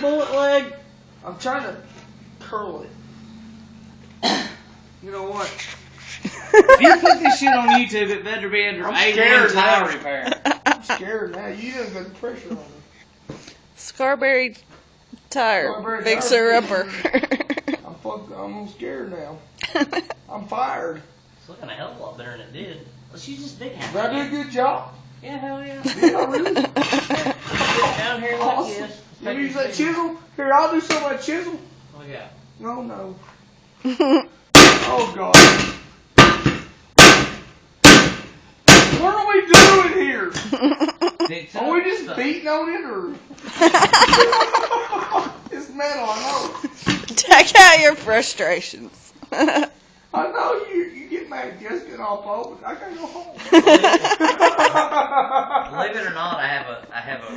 bullet leg. I'm trying to curl it. You know what? If you put this shit on YouTube, it better be under A1 tire repair. I'm scared now. You done got the pressure on me. Scarberry tire fixer-upper. I'm scared now. I'm fired. It's looking a hell of a lot better than it did. Let's use this big hammer. Did I do a good job? Yeah, hell yeah. Yeah, really? Down here like this. You use that chisel? Here, I'll do some of that chisel. Oh, yeah. No. Oh, God. What are we doing here? Are we just beating on it, or? It's metal, I know. Take out your frustrations. I know you get mad just getting all over. I gotta go home. Believe it or not, I have a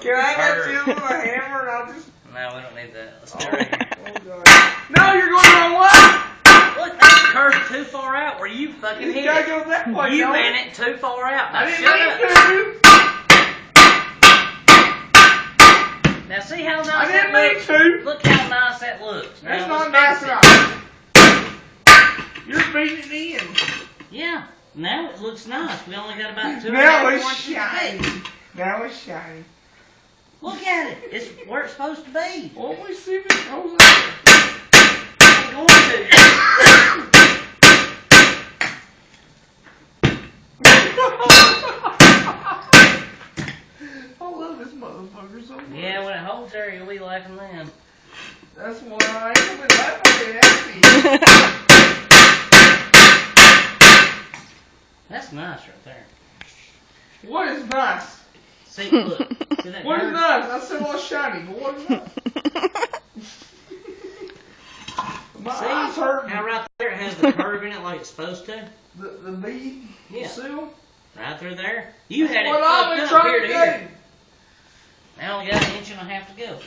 Can I have you with a hammer and I'll just? No, we don't need that. Let's do it right here. Oh God. No, you're going the wrong way. Look, that's curved too far out. Where you fucking hit You gotta it. go that way. You ran it too far out. Now I didn't shut mean up. to. Now see how nice I didn't that mean looks? to. Look how nice that looks. That's Now, not nice let's enough. You're beating it in. Yeah. Now it looks nice. We only got about 2 Now and a it's half inches shiny. thick. Now it's shiny. Look at it. It's where it's supposed to be. Well, let me see if it goes there. I'm going to. I love this motherfucker so much. Yeah, when it holds there, you'll be laughing then. That's why I ain't gonna be laughing at happy. That's nice right there. What is nice? See, look. See that What is curve? nice? I said all shiny, but what is nice? My eyes See hurting. how right there it has the curve in it like it's supposed to? The bead? Yeah. The seal? Right through there. You had it What I've been fucked up trying here to to do. here. Now we got 1.5 inches to go.